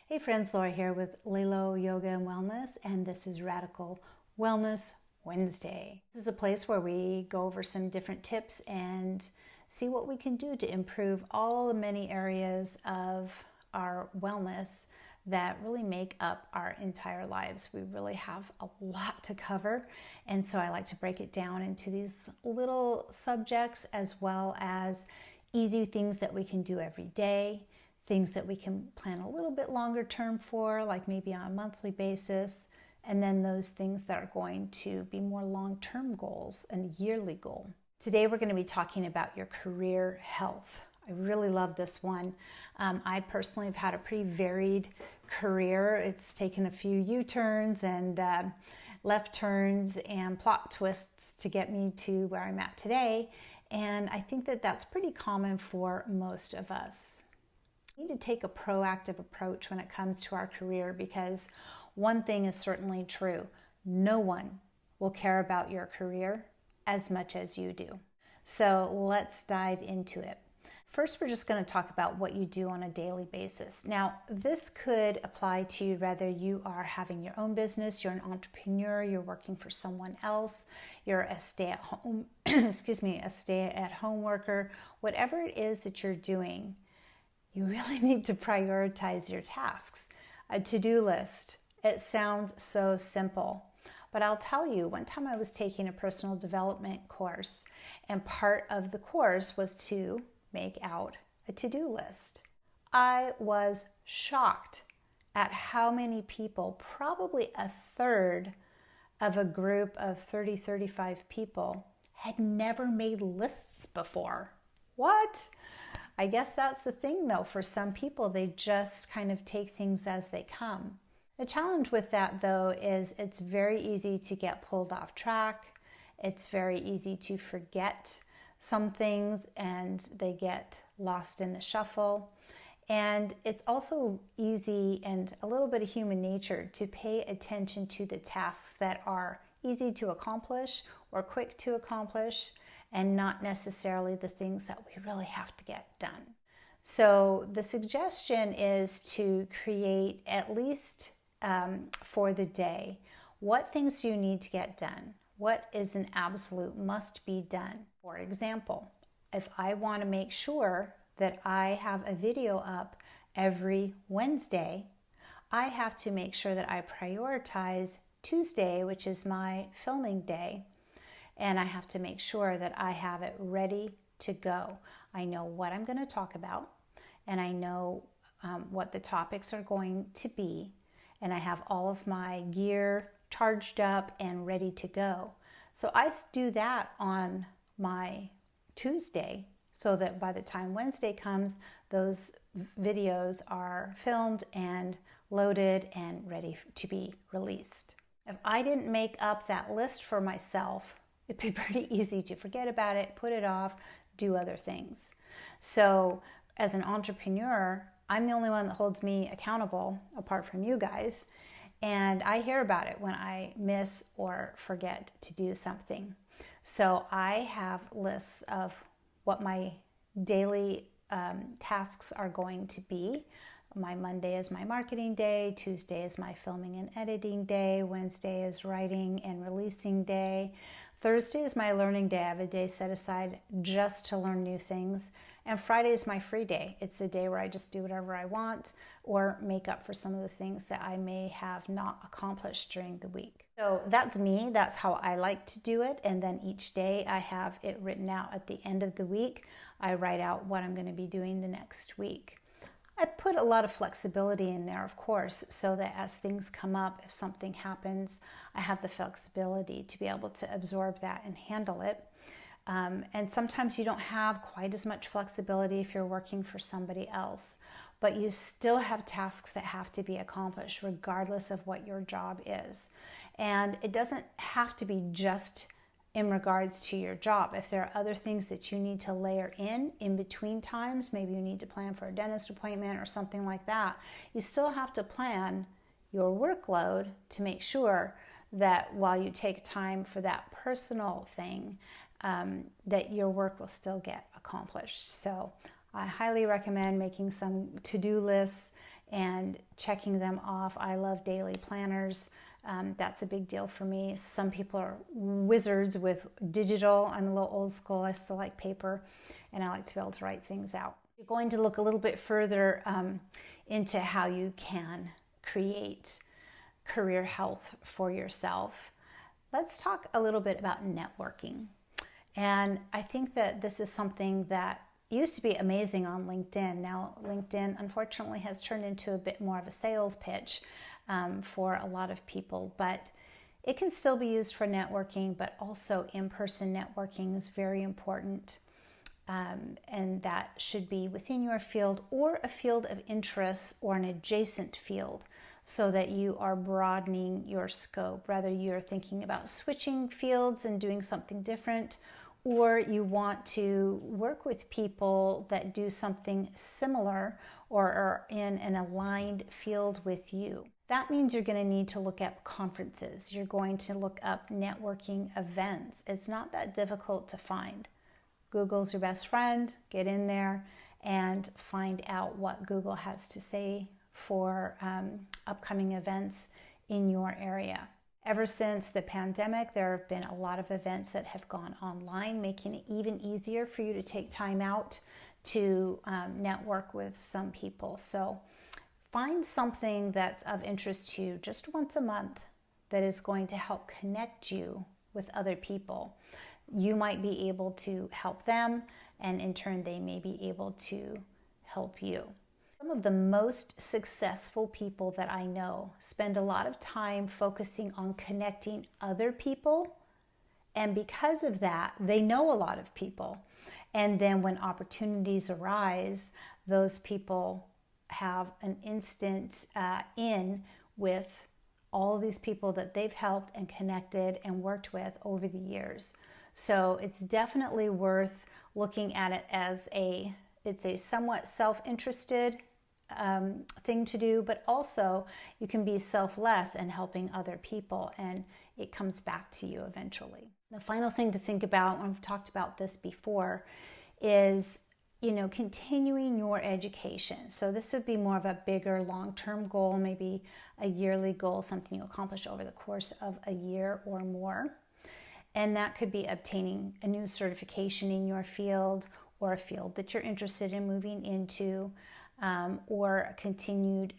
Hey friends, Laura here with Lilo Yoga and Wellness, and this is Radical Wellness Wednesday. This is a place where we go over some different tips and see what we can do to improve all the many areas of our wellness that really make up our entire lives. We really have a lot to cover, and so I like to break it down into these little subjects as well as easy things that we can do every day, things that we can plan a little bit longer term for, like maybe on a monthly basis, and then those things that are going to be more long-term goals and a yearly goal. Today we're going to be talking about your career health. I really love this one. I personally have had a pretty varied career. It's taken a few U-turns and left turns and plot twists to get me to where I'm at today. And I think that that's pretty common for most of us. We need to take a proactive approach when it comes to our career, because one thing is certainly true. No one will care about your career as much as you do. So let's dive into it. First, we're just going to talk about what you do on a daily basis. Now, this could apply to you whether you are having your own business, you're an entrepreneur, you're working for someone else, you're a stay-at-home, a stay-at-home worker, whatever it is that you're doing. You really need to prioritize your tasks. A to-do list. It sounds so simple, but I'll tell you, one time I was taking a personal development course, and part of the course was to make out a to-do list. I was shocked at how many people, probably a third of a group of 35 people, had never made lists before. What? I guess that's the thing though. For some people, they just kind of take things as they come. The challenge with that though is it's very easy to get pulled off track. It's very easy to forget some things and they get lost in the shuffle. And it's also easy and a little bit of human nature to pay attention to the tasks that are easy to accomplish or quick to accomplish, and not necessarily the things that we really have to get done. So the suggestion is to create, at least for the day, what things do you need to get done? What is an absolute must be done? For example, if I want to make sure that I have a video up every Wednesday, I have to make sure that I prioritize Tuesday, which is my filming day, and I have to make sure that I have it ready to go. I know what I'm going to talk about, and I know what the topics are going to be, and I have all of my gear charged up and ready to go. So I do that on my Tuesday, so that by the time Wednesday comes, those videos are filmed and loaded and ready to be released. If I didn't make up that list for myself, it'd be pretty easy to forget about it, put it off, do other things. So as an entrepreneur, I'm the only one that holds me accountable apart from you guys. And I hear about it when I miss or forget to do something. So I have lists of what my daily tasks are going to be. My Monday is my marketing day, Tuesday is my filming and editing day, Wednesday is writing and releasing day, Thursday is my learning day. I have a day set aside just to learn new things, and Friday is my free day. It's the day where I just do whatever I want or make up for some of the things that I may have not accomplished during the week. So that's me. That's how I like to do it. And then each day I have it written out at the end of the week. I write out what I'm going to be doing the next week. I put a lot of flexibility in there, of course, so that as things come up, if something happens, I have the flexibility to be able to absorb that and handle it. And sometimes you don't have quite as much flexibility if you're working for somebody else, but you still have tasks that have to be accomplished regardless of what your job is. And it doesn't have to be just in regards to your job. If there are other things that you need to layer in between times, maybe you need to plan for a dentist appointment or something like that, you still have to plan your workload to make sure that while you take time for that personal thing, that your work will still get accomplished. So I highly recommend making some to-do lists and checking them off. I love daily planners. That's a big deal for me. Some people are wizards with digital. I'm a little old school. I still like paper, and I like to be able to write things out. You're going to look a little bit further into how you can create career health for yourself. Let's talk a little bit about networking. And I think that this is something that used to be amazing on LinkedIn. Now, LinkedIn, unfortunately, has turned into a bit more of a sales pitch for a lot of people, but it can still be used for networking, but also in-person networking is very important. And that should be within your field or a field of interest or an adjacent field, so that you are broadening your scope. Whether you're thinking about switching fields and doing something different, or you want to work with people that do something similar or are in an aligned field with you. That means you're going to need to look up conferences. You're going to look up networking events. It's not that difficult to find. Google's your best friend. Get in there and find out what Google has to say for upcoming events in your area. Ever since the pandemic, there have been a lot of events that have gone online, making it even easier for you to take time out to network with some people. So find something that's of interest to you just once a month that is going to help connect you with other people. You might be able to help them, and in turn, they may be able to help you. Some of the most successful people that I know spend a lot of time focusing on connecting other people, and because of that, they know a lot of people. And then when opportunities arise, those people have an instant in with all of these people that they've helped and connected and worked with over the years. So it's definitely worth looking at it as it's a somewhat self-interested thing to do, but also you can be selfless and helping other people, and it comes back to you eventually. The final thing to think about, and I've talked about this before, is continuing your education. So this would be more of a bigger long-term goal, maybe a yearly goal, something you accomplish over the course of a year or more. And that could be obtaining a new certification in your field, or a field that you're interested in moving into, or a continued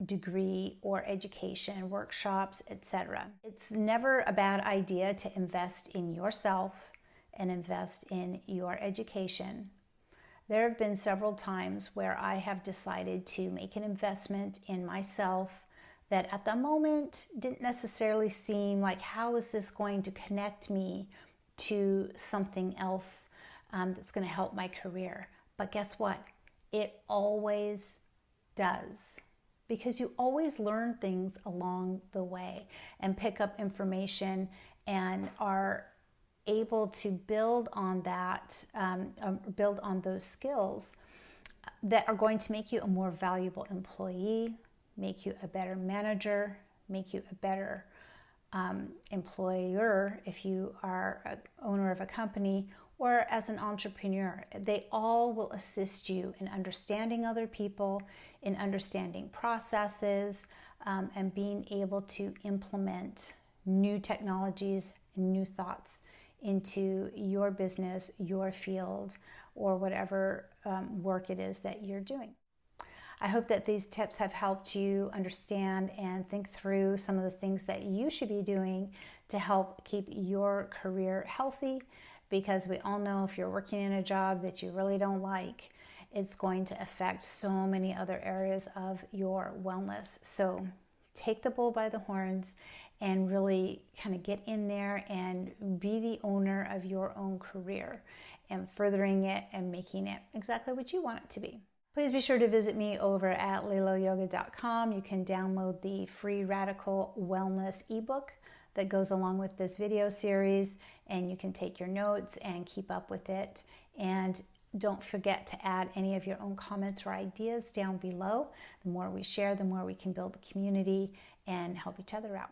degree or education, workshops, etc. It's never a bad idea to invest in yourself and invest in your education. There have been several times where I have decided to make an investment in myself that at the moment didn't necessarily seem like, how is this going to connect me to something else that's going to help my career? But guess what? It always does, because you always learn things along the way and pick up information and are able to build on that, build on those skills that are going to make you a more valuable employee, make you a better manager, make you a better employer if you are an owner of a company, or as an entrepreneur. They all will assist you in understanding other people, in understanding processes, and being able to implement new technologies and new thoughts into your business, your field, or whatever work it is that you're doing. I hope that these tips have helped you understand and think through some of the things that you should be doing to help keep your career healthy, because we all know if you're working in a job that you really don't like, it's going to affect so many other areas of your wellness. So take the bull by the horns and really kind of get in there and be the owner of your own career and furthering it and making it exactly what you want it to be. Please be sure to visit me over at liloyoga.com. You can download the free Radical Wellness ebook that goes along with this video series, and you can take your notes and keep up with it. And don't forget to add any of your own comments or ideas down below. The more we share, the more we can build the community and help each other out.